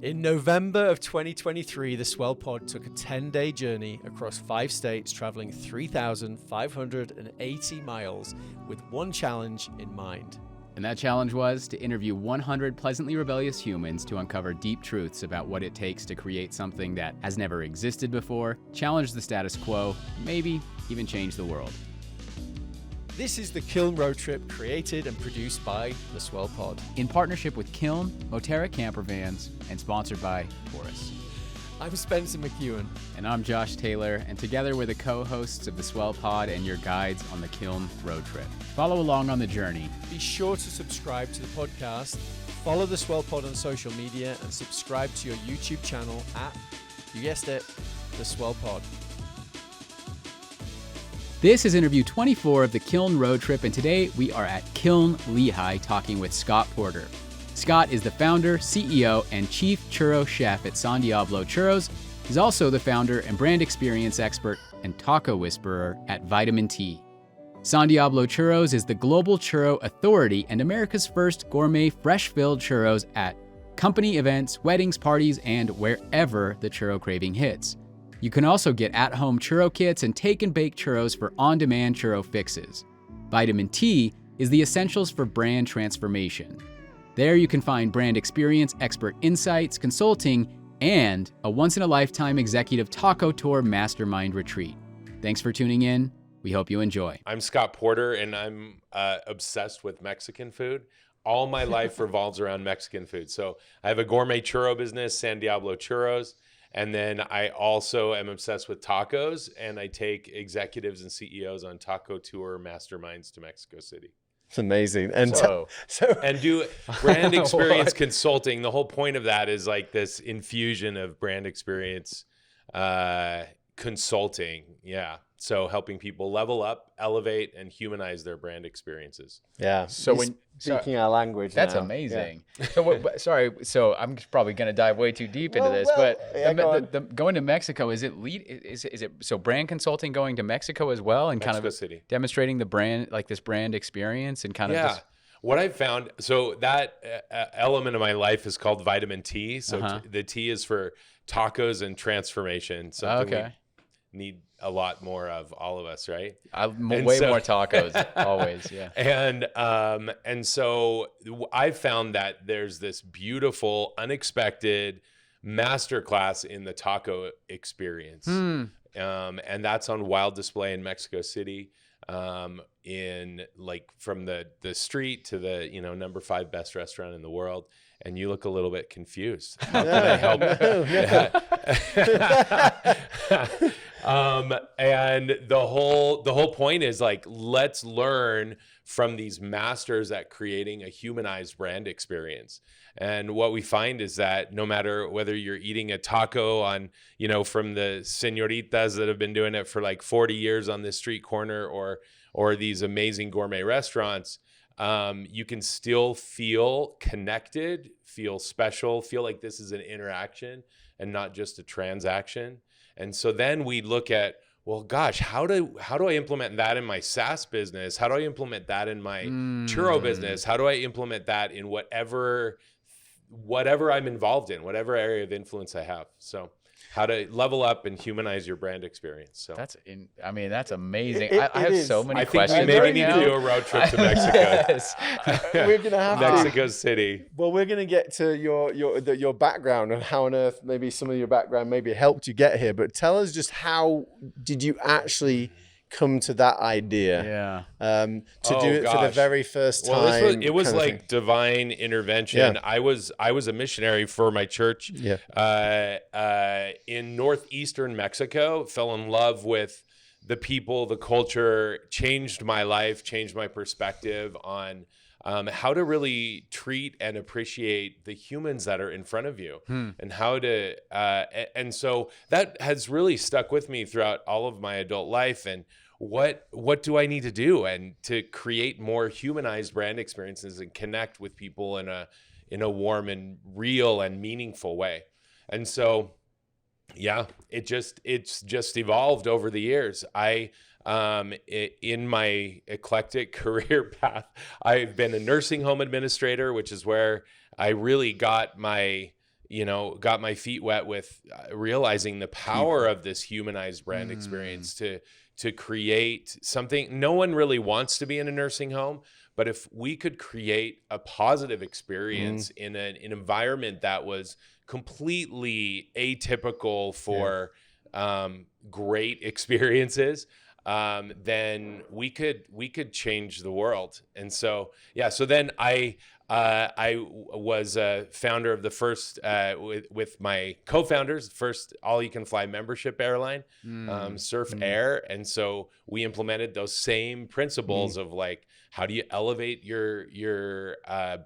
In November of 2023, the Swell Pod took a 10-day journey across 5 states, traveling 3,580 miles with one challenge in mind. And that challenge was to interview 100 pleasantly rebellious humans to uncover deep truths about what it takes to create something that has never existed before, challenge the status quo, maybe even change the world. This is the Kiln Road Trip, created and produced by the Swell Pod. In partnership with Kiln, Moterra Camper Vans, and sponsored by Taurus. I'm Spencer McKeown. And I'm Josh Taylor, and together we're the co-hosts of the Swell Pod and your guides on the Kiln Road Trip. Follow along on the journey. Be sure to subscribe to the podcast, follow the Swell Pod on social media, and subscribe to your YouTube channel at, you guessed it, the Swell Pod. This is interview 24 of the Kiln Road Trip, and today we are at Kiln Lehi talking with Scott Porter. Scott is the founder, CEO, and chief churro chef at Diablo Churros. He's also the founder and brand experience expert and taco whisperer at Vitamin T. Diablo Churros is the global churro authority and America's first gourmet fresh-filled churros at company events, weddings, parties, and wherever the churro craving hits. You can also get at-home churro kits and take-and-bake churros for on-demand churro fixes. Vitamin T is the essentials for brand transformation. There you can find brand experience, expert insights, consulting, and a once-in-a-lifetime executive taco tour mastermind retreat. Thanks for tuning in. We hope you enjoy. I'm Scott Porter, and I'm obsessed with Mexican food. All my life revolves around Mexican food. So I have a gourmet churro business, Diablo Churros. And then I also am obsessed with tacos, and I take executives and CEOs on taco tour masterminds to Mexico City. It's amazing. And and do brand experience consulting. The whole point of that is like this infusion of brand experience consulting. Yeah. So helping people level up, elevate, and humanize their brand experiences. Yeah. So when speaking our language, that's now. amazing. Yeah. So I'm probably going to dive way too deep into this, but going to Mexico, is it so brand consulting going to Mexico as well, and Mexico kind of City. Demonstrating the brand, like this brand experience, and kind of just. What I've found, so that element of my life is called Vitamin T. So the T is for tacos and transformation. Something we need a lot more of, all of us, right? More tacos, always, yeah. And so I found that there's this beautiful, unexpected masterclass in the taco experience. And that's on wild display in Mexico City. In like from the street to the number 5 best restaurant in the world, and you look a little bit confused. How can I help? And the whole point is like, let's learn from these masters at creating a humanized brand experience. And what we find is that no matter whether you're eating a taco on, from the señoritas that have been doing it for like 40 years on this street corner, or these amazing gourmet restaurants, you can still feel connected, feel special, feel like this is an interaction and not just a transaction. And so then we look at, well, gosh, how do I implement that in my SaaS business? How do I implement that in my churro business? How do I implement that in whatever I'm involved in, whatever area of influence I have? So how to level up and humanize your brand experience. So that's amazing. I have so many questions. I think we maybe need to do a road trip to Mexico. Yes. We're gonna have Mexico City. Well, we're gonna get to your background and how on earth maybe some of your background maybe helped you get here. But tell us just how did you actually come to that idea to do it for the very first time? Well, it was like divine intervention. I was a missionary for my church in northeastern Mexico. Fell in love with the people, the culture, changed my life, changed my perspective on how to really treat and appreciate the humans that are in front of you, and how to and so that has really stuck with me throughout all of my adult life. And what do I need to do and to create more humanized brand experiences and connect with people in a warm and real and meaningful way? And so it's just evolved over the years. In my eclectic career path, I've been a nursing home administrator, which is where I really got my got my feet wet with realizing the power of this humanized brand experience to create something. No one really wants to be in a nursing home, but if we could create a positive experience in an environment that was completely atypical for great experiences, then we could change the world. And so, so then I was a founder of the first, with my co-founders, first all-you-can-fly membership airline, Surf Air. And so we implemented those same principles of like, how do you elevate your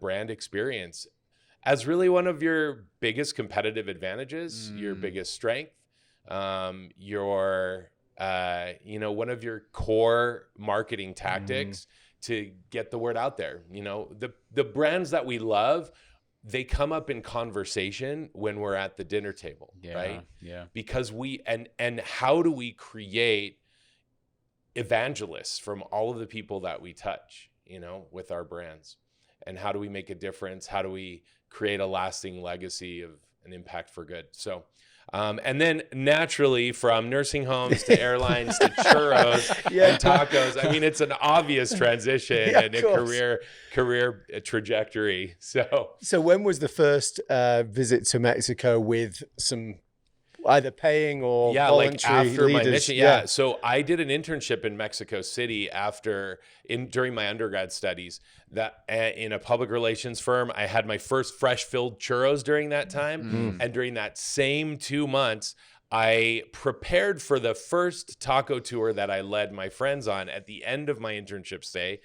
brand experience as really one of your biggest competitive advantages, your biggest strength, your one of your core marketing tactics to get the word out there. The brands that we love, they come up in conversation when we're at the dinner table, right? Yeah. Because and how do we create evangelists from all of the people that we touch, with our brands? And how do we make a difference? How do we create a lasting legacy of an impact for good? So, and then naturally, from nursing homes to airlines to churros and tacos. I mean, it's an obvious transition and a career trajectory. So when was the first visit to Mexico with some either paying or voluntary like after leaders? My mission? So I did an internship in Mexico City during my undergrad studies. That in a public relations firm, I had my first fresh filled churros during that time, and during that same 2 months, I prepared for the first taco tour that I led my friends on at the end of my internship stay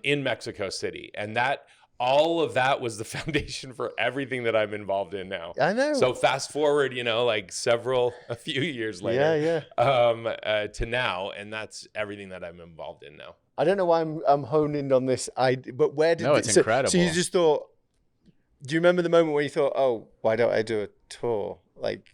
in Mexico City, and all of that was the foundation for everything that I'm involved in now. I know. So fast forward, a few years later, to now, and that's everything that I'm involved in now. I don't know why I'm honing on this idea, but where did it's incredible. So you just thought? Do you remember the moment when you thought, "Oh, why don't I do a tour?" Like,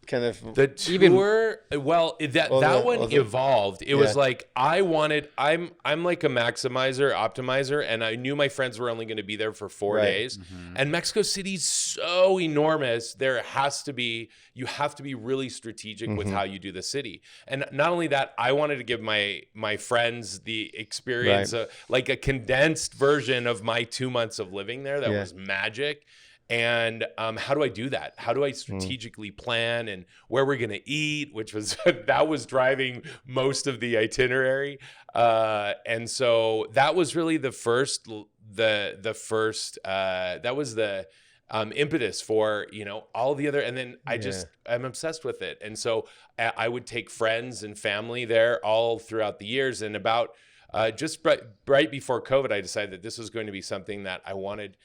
kind of the tour. That one evolved. It was like I'm like a maximizer, optimizer, and I knew my friends were only going to be there for 4 days. And Mexico City's so enormous. You have to be really strategic with how you do the city. And not only that, I wanted to give my friends the experience, like a condensed version of my 2 months of living there that was magic. And how do I do that? How do I strategically plan and where we're going to eat, which was that was driving most of the itinerary. And so that was really the first that was the impetus for, all the other. And then I'm obsessed with it. And so I would take friends and family there all throughout the years. And about just right before COVID, I decided that this was going to be something that I wanted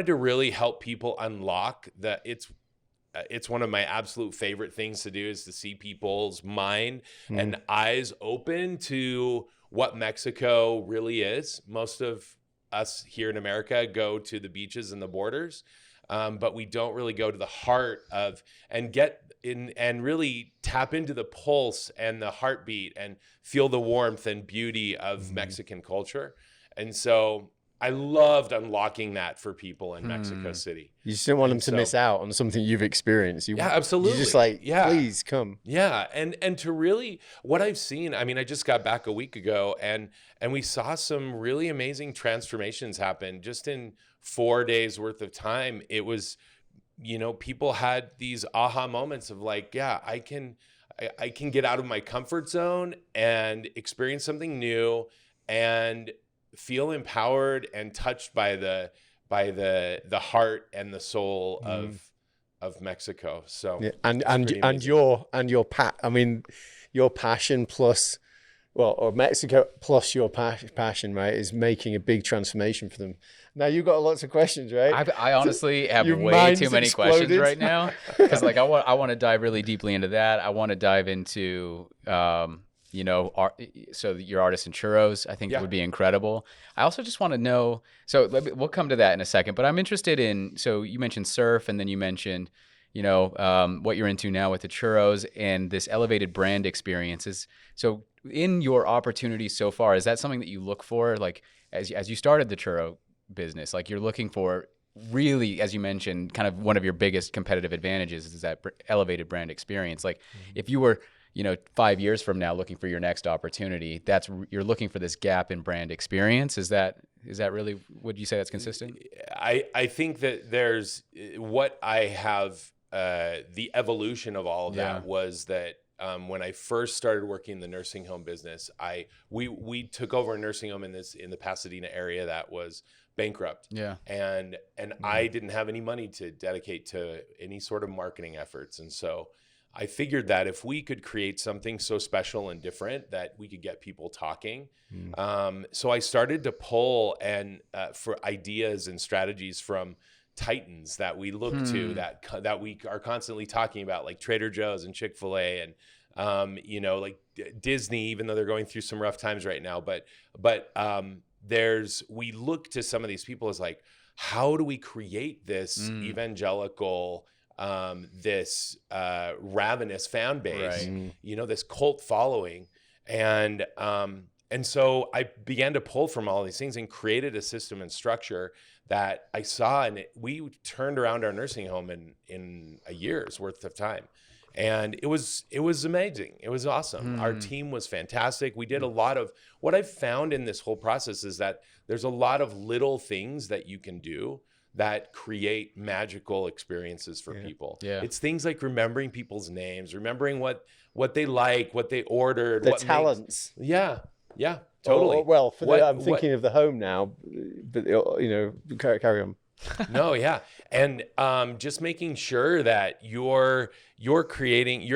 to really help people unlock that. It's one of my absolute favorite things to do, is to see people's mind and eyes open to what Mexico really is. Most of us here in America go to the beaches and the borders, but we don't really go to the heart of and get in and really tap into the pulse and the heartbeat and feel the warmth and beauty of Mexican culture. And so I loved unlocking that for people in Mexico City. You just didn't want them to miss out on something you've experienced. Absolutely. You're just like, please come. Yeah. And to really, what I've seen, I mean, I just got back a week ago and we saw some really amazing transformations happen just in 4 days worth of time. It was, people had these aha moments of like, I can get out of my comfort zone and experience something new and feel empowered and touched by the heart and the soul of Mexico. So your passion plus, or Mexico plus your passion, right, is making a big transformation for them. Now you've got lots of questions, right? I honestly have way too many questions right now, because I want to dive really deeply into that. I want to dive into so your Artisan Churros, I think would be incredible. I also just want to know, so we'll come to that in a second, but I'm interested in, so you mentioned surf, and then you mentioned, what you're into now with the churros and this elevated brand experiences. So in your opportunities so far, is that something that you look for, like as you started the churro business, like you're looking for really, as you mentioned, kind of one of your biggest competitive advantages is that elevated brand experience. Like if you were, 5 years from now looking for your next opportunity, you're looking for this gap in brand experience. Is that really, would you say that's consistent? I think that there's what I have, the evolution of all of that was that when I first started working in the nursing home business, we took over a nursing home in the Pasadena area that was bankrupt. Yeah. And I didn't have any money to dedicate to any sort of marketing efforts. And so I figured that if we could create something so special and different that we could get people talking. So I started to pull for ideas and strategies from titans that we look to that we are constantly talking about, like Trader Joe's and Chick-fil-A and like Disney, even though they're going through some rough times right now. But we look to some of these people as like, how do we create this evangelical, this ravenous fan base, this cult following, and so I began to pull from all these things and created a system and structure that I saw, and we turned around our nursing home in a year's worth of time. And it was amazing. It was awesome. Our team was fantastic. We did a lot of what I've found in this whole process is that there's a lot of little things that you can do that create magical experiences for people. Yeah. It's things like remembering people's names, remembering what they like, what they ordered, their talents. Yeah, totally. I'm thinking of the home now, but carry on. No, yeah. And just making sure that you're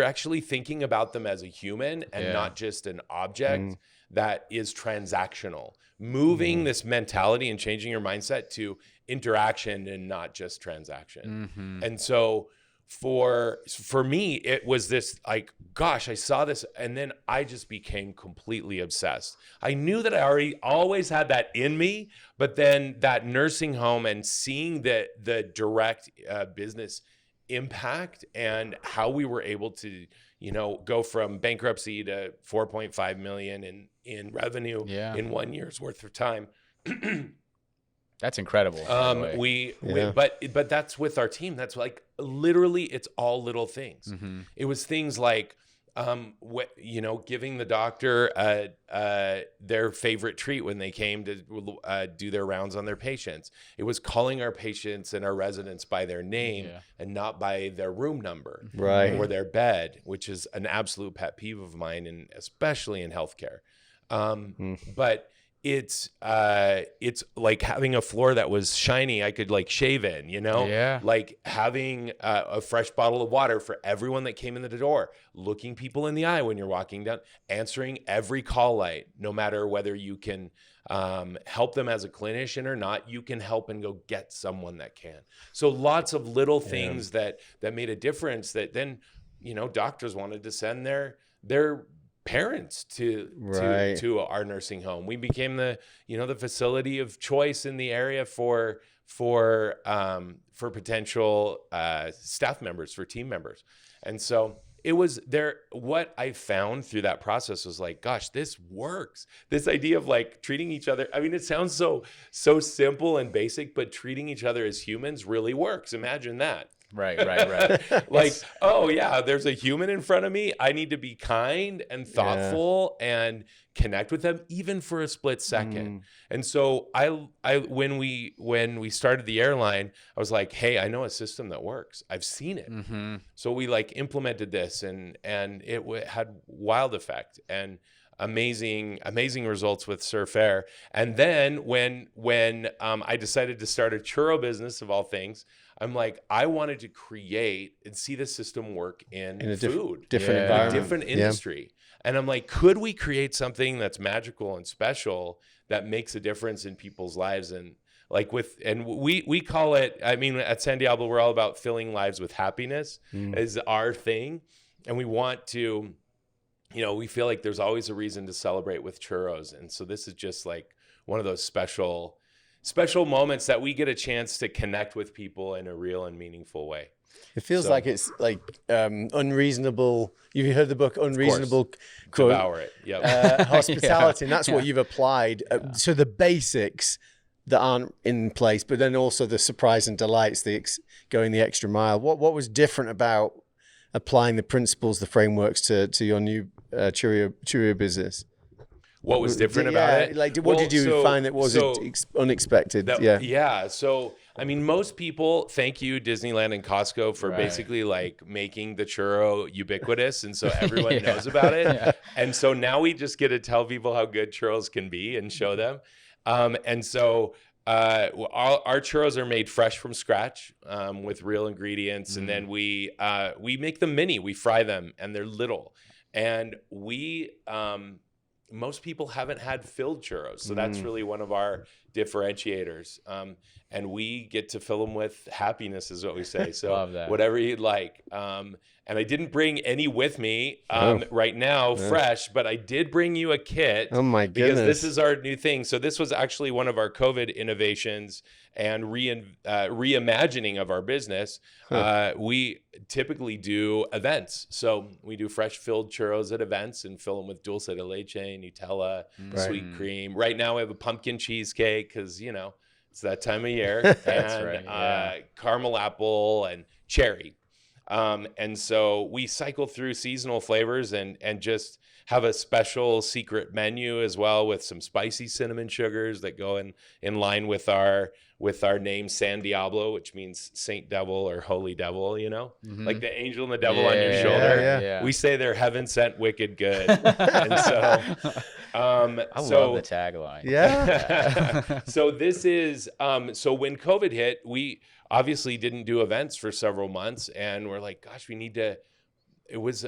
actually thinking about them as a human and not just an object that is transactional. Moving this mentality and changing your mindset to interaction and not just transaction. And so for me, it was this like, gosh, I saw this and then I just became completely obsessed. I knew that I always had that in me, but then that nursing home and seeing the direct business impact and how we were able to, go from bankruptcy to 4.5 million in revenue in 1 year's worth of time. That's incredible. But that's with our team. That's like literally, it's all little things. It was things like, giving the doctor their favorite treat when they came to do their rounds on their patients. It was calling our patients and our residents by their name and not by their room number or their bed, which is an absolute pet peeve of mine, and especially in healthcare. But it's like having a floor that was shiny I could like shave in, like having a fresh bottle of water for everyone that came in the door, looking people in the eye when you're walking down, answering every call light, no matter whether you can help them as a clinician or not, you can help and go get someone that can. So lots of little things that made a difference that then, doctors wanted to send their parents to our nursing home. We became the facility of choice in the area for potential staff members, for team members. And so it was there. What I found through that process was like, gosh, this works. This idea of like treating each other. I mean, it sounds so simple and basic, but treating each other as humans really works. Imagine that. Right. Like, oh yeah, there's a human in front of me. I need to be kind and thoughtful and connect with them even for a split second. And so when we started the airline, I was like, hey, I know a system that works. I've seen it. So we like implemented this and it had wild effect and amazing results with Surf Air. And then when I decided to start a churro business of all things, I'm like, I wanted to create and see the system work in a different environment, different industry. And I'm like, could we create something that's magical and special that makes a difference in people's lives? And like we call it, I mean, at San Diablo, we're all about filling lives with happiness is our thing. And we want to, we feel like there's always a reason to celebrate with churros. And so this is just like one of those special moments that we get a chance to connect with people in a real and meaningful way. It feels like it's like unreasonable. You've heard the book Unreasonable Devour It. Yep. Hospitality, and that's what you've applied. So the basics that aren't in place, but then also the surprise and delights, going the extra mile. What was different about applying the principles, the frameworks to your new churro business? What was different about it? Like, what did you find that was unexpected? So, I mean, most people, thank you, Disneyland and Costco, for basically like making the churro ubiquitous. And so everyone knows about it. Yeah. And so now we just get to tell people how good churros can be and show them. And so our churros are made fresh from scratch with real ingredients. And then we make them mini. We fry them and they're little. And most people haven't had filled churros. So that's really one of our differentiators. And we get to fill them with happiness is what we say. So whatever you'd like. And I didn't bring any with me right now, fresh, but I did bring you a kit. Oh my goodness. Because this is our new thing. So this was actually one of our COVID innovations and reimagining of our business. We typically do events. So we do fresh filled churros at events and fill them with dulce de leche, Nutella, sweet cream. Right now we have a pumpkin cheesecake because, you know, it's that time of year. And caramel apple and cherry. And so we cycle through seasonal flavors and just have a special secret menu as well with some spicy cinnamon sugars that go in line with our name San Diablo, which means Saint Devil or Holy Devil, you know, like the angel and the devil on your shoulder. Yeah. We say they're heaven sent wicked good. And so, I love the tagline. Yeah. So this is, so when COVID hit, we obviously didn't do events for several months and we're like, gosh, it was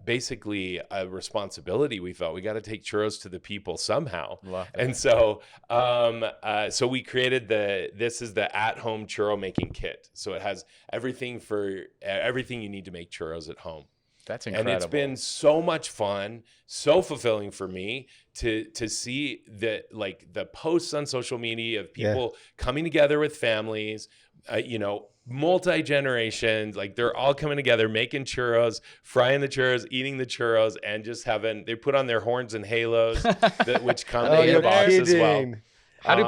basically a responsibility. We felt we got to take churros to the people somehow. And so, so we created this is the at-home churro making kit. So it has everything you need to make churros at home. That's incredible. And it's been so much fun, so fulfilling for me to see the posts on social media of people coming together with families, multi-generations, like they're all coming together, making churros, frying the churros, eating the churros, and just they put on their horns and halos, which come in a box as well. How do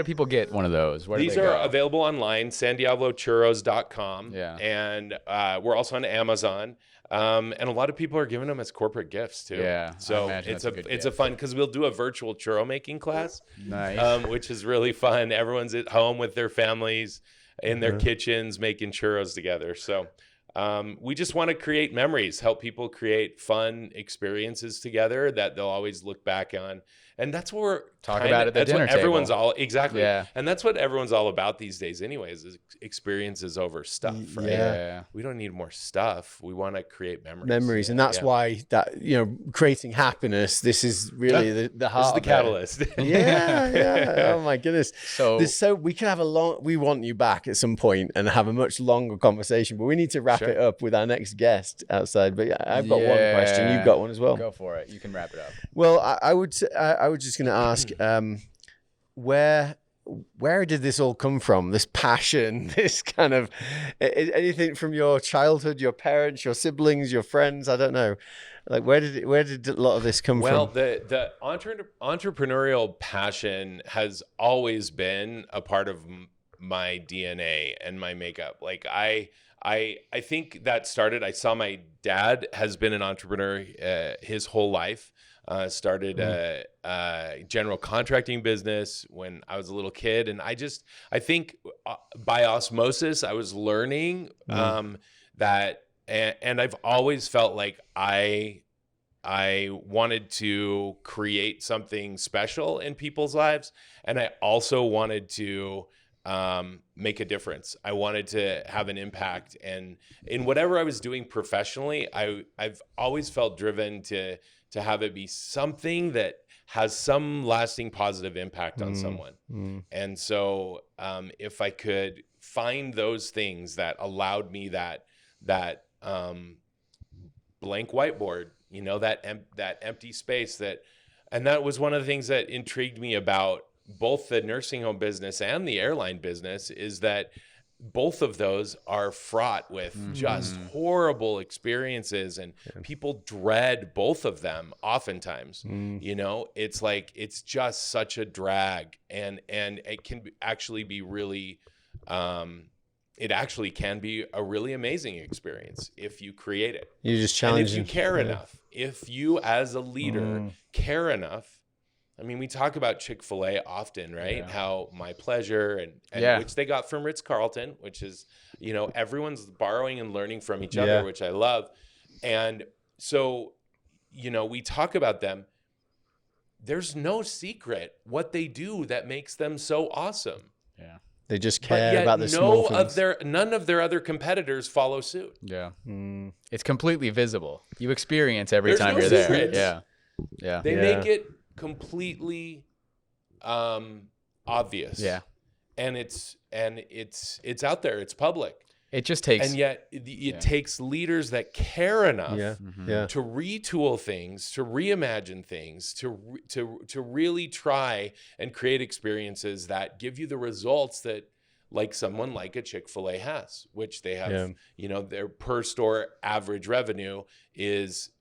people get one of those? These are available online, sandiablochurros.com. Yeah. And we're also on Amazon. And a lot of people are giving them as corporate gifts too. Yeah. So it's a fun, because we'll do a virtual churro making class. Nice. Which is really fun. Everyone's at home with their families in their kitchens making churros together. So we just want to create memories, help people create fun experiences together that they'll always look back on. And that's what we're talking about at the dinner table. Everyone's all exactly. Yeah. And that's what everyone's all about these days anyways, is experiences over stuff, right? Yeah. We don't need more stuff. We want to create memories. And that's why that, creating happiness, this is really the heart. This is the catalyst. Yeah. Oh my goodness. So we can have we want you back at some point and have a much longer conversation, but we need to wrap it up with our next guest outside. But I've got one question. You've got one as well. Go for it. You can wrap it up. Well, I was just going to ask, where did this all come from? This passion, this kind of anything from your childhood, your parents, your siblings, your friends? I don't know. Like, where did a lot of this come from? Well, the entrepreneurial passion has always been a part of my DNA and my makeup. Like I think that started. I saw my dad has been an entrepreneur his whole life. Started a general contracting business when I was a little kid. And I think by osmosis, I was learning that, and I've always felt like I wanted to create something special in people's lives. And I also wanted to make a difference. I wanted to have an impact. And in whatever I was doing professionally, I've always felt driven to have it be something that has some lasting positive impact on someone. And so if I could find those things that allowed me that blank whiteboard, that empty space, and that was one of the things that intrigued me about both the nursing home business and the airline business, is that both of those are fraught with just horrible experiences, and people dread both of them oftentimes. You know, it's like, it's just such a drag, and it can actually be really, it actually can be a really amazing experience if you create it. You just challenge. And if you care enough, if you as a leader care enough. I mean, we talk about Chick-fil-A often, right? Yeah. How My Pleasure and which they got from Ritz-Carlton, which is, you know, everyone's borrowing and learning from each other, which I love. And so, you know, we talk about them. There's no secret what they do that makes them so awesome. Yeah. They just care about the small things. None of their other competitors follow suit. Yeah. It's completely visible. You experience every time you're there. Yeah. Yeah. They make it completely obvious. Yeah. And it's out there. It's public. It just takes, and yet it takes leaders that care enough to retool things, to reimagine things, to really try and create experiences that give you the results that, like someone like a Chick-fil-A has, which they have, you know, their per store average revenue is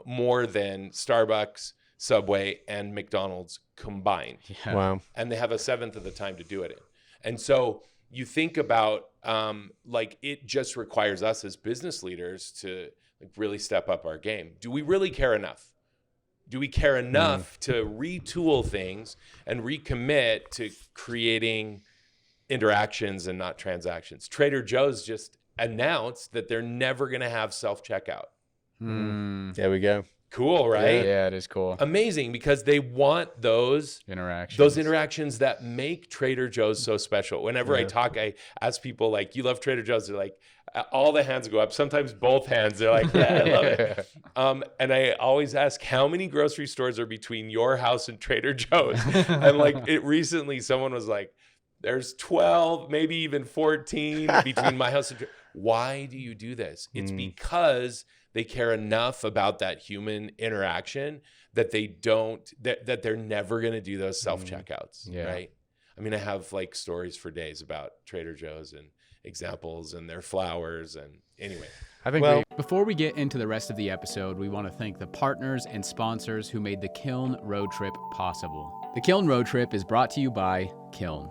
more than Starbucks, Subway, and McDonald's combined. Yeah. Wow. And they have a seventh of the time to do it in. And so you think about, like, it just requires us as business leaders to, like, really step up our game. Do we really care enough? Do we care enough to retool things and recommit to creating interactions and not transactions? Trader Joe's just announced that they're never going to have self-checkout. There we go. Cool, right? Yeah, it is cool. Amazing, because they want those interactions that make Trader Joe's so special. Whenever I talk, I ask people, like, you love Trader Joe's? They're like, all the hands go up. Sometimes both hands. They're like, yeah, I love it. And I always ask, how many grocery stores are between your house and Trader Joe's? And like, recently someone was like, there's 12, maybe even 14 between my house and Trader. Why do you do this? It's because they care enough about that human interaction that that they're never going to do those self-checkouts, right? I mean, I have like stories for days about Trader Joe's and examples and their flowers. And anyway. Before we get into the rest of the episode, we want to thank the partners and sponsors who made the Kiln Road Trip possible. The Kiln Road Trip is brought to you by Kiln.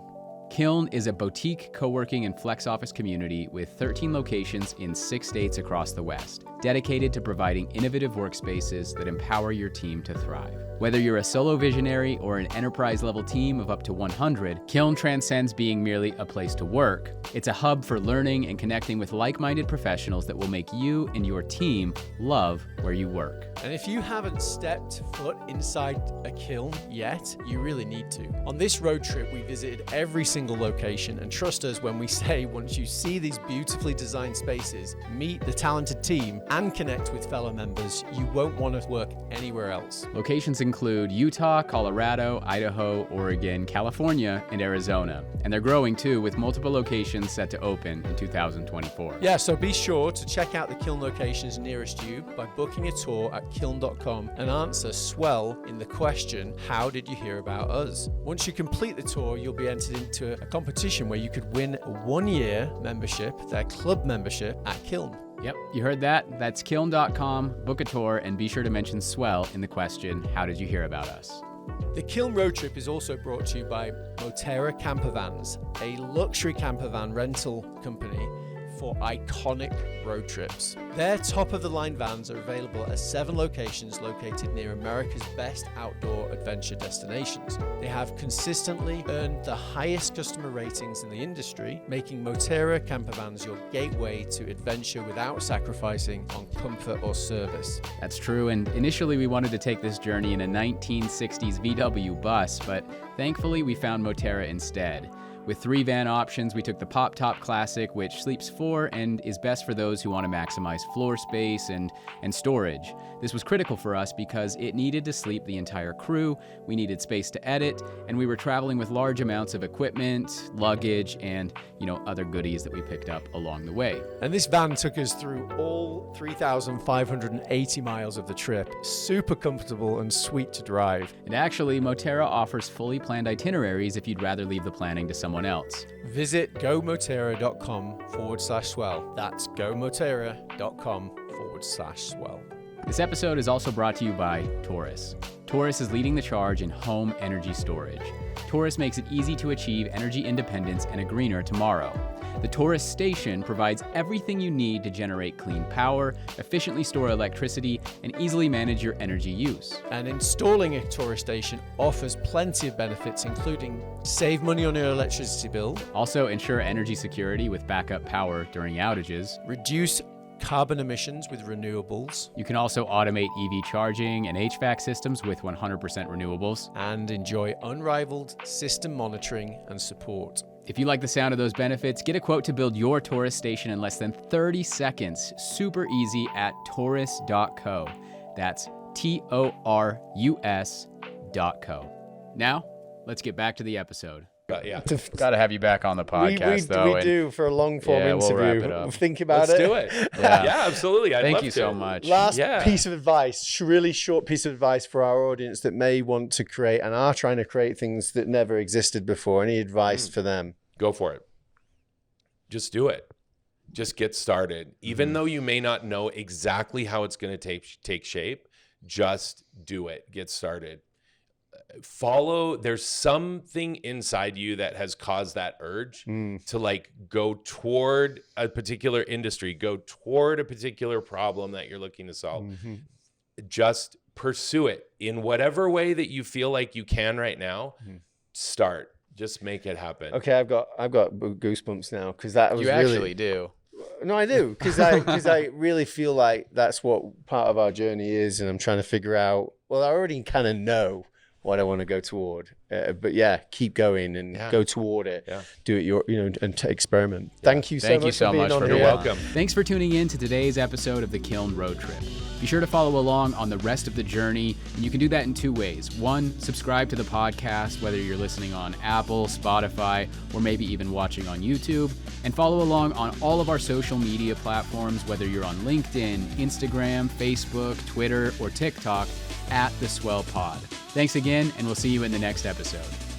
Kiln is a boutique co-working and flex office community with 13 locations in 6 states across the West, dedicated to providing innovative workspaces that empower your team to thrive. Whether you're a solo visionary or an enterprise-level team of up to 100, Kiln transcends being merely a place to work. It's a hub for learning and connecting with like-minded professionals that will make you and your team love where you work. And if you haven't stepped foot inside a kiln yet, you really need to. On this road trip, we visited every single location, and trust us when we say, once you see these beautifully designed spaces, meet the talented team, and connect with fellow members, you won't want to work anywhere else. Locations include Utah, Colorado, Idaho, Oregon, California, and Arizona. And they're growing too, with multiple locations set to open in 2024. Yeah, so be sure to check out the Kiln locations nearest you by booking a tour at kiln.com and answer SWELL in the question, how did you hear about us? Once you complete the tour, you'll be entered into a competition where you could win a 1-year membership, their club membership at Kiln. Yep, you heard that. That's kiln.com, book a tour, and be sure to mention SWELL in the question, how did you hear about us? The Kiln Road Trip is also brought to you by Moterra Camper Vans, a luxury camper van rental company for iconic road trips. Their top-of-the-line vans are available at 7 locations located near America's best outdoor adventure destinations. They have consistently earned the highest customer ratings in the industry, making Moterra camper vans your gateway to adventure without sacrificing on comfort or service. That's true, and initially we wanted to take this journey in a 1960s VW bus, but thankfully we found Moterra instead. With 3 van options, we took the Pop Top Classic, which sleeps 4 and is best for those who want to maximize floor space and storage. This was critical for us because it needed to sleep the entire crew, we needed space to edit, and we were traveling with large amounts of equipment, luggage, and, other goodies that we picked up along the way. And this van took us through all 3,580 miles of the trip. Super comfortable and sweet to drive. And actually, Moterra offers fully planned itineraries if you'd rather leave the planning to someone someone else. Visit gomotera.com/swell. That's gomotera.com/swell. This episode is also brought to you by Taurus. Taurus is leading the charge in home energy storage. Taurus makes it easy to achieve energy independence and a greener tomorrow. The Taurus Station provides everything you need to generate clean power, efficiently store electricity, and easily manage your energy use. And installing a Taurus Station offers plenty of benefits, including save money on your electricity bill, also ensure energy security with backup power during outages, reduce carbon emissions with renewables. You can also automate EV charging and HVAC systems with 100% renewables. And enjoy unrivaled system monitoring and support. If you like the sound of those benefits, get a quote to build your Taurus station in less than 30 seconds. Super easy at taurus.co. That's TORUS.co. Now, let's get back to the episode. Yeah. Got to have you back on the podcast, though. We do for a long form interview. We'll wrap it up. Think about Let's it. do it. Yeah, absolutely. Thank you so much. Last piece of advice, really short piece of advice for our audience that may want to create and are trying to create things that never existed before. Any advice for them? Go for it. Just do it. Just get started. Even though you may not know exactly how it's going to take shape, just do it. Get started. There's something inside you that has caused that urge to like go toward a particular industry, go toward a particular problem that you're looking to solve. Just pursue it in whatever way that you feel like you can right now. Start. Just make it happen. Okay, I've got goosebumps now because that was you actually do. No, I do because I really feel like that's what part of our journey is, and I'm trying to figure out. Well, I already kind of know what I want to go toward, but yeah, keep going and go toward it. Do it and experiment. Thank you so much for being on here. You're welcome. Thanks for tuning in to today's episode of the Kiln Road Trip. Be sure to follow along on the rest of the journey, and you can do that in two ways. One, subscribe to the podcast, whether you're listening on Apple, Spotify, or maybe even watching on YouTube, and follow along on all of our social media platforms, whether you're on LinkedIn, Instagram, Facebook, Twitter, or TikTok, @TheSwellPod. Thanks again, and we'll see you in the next episode.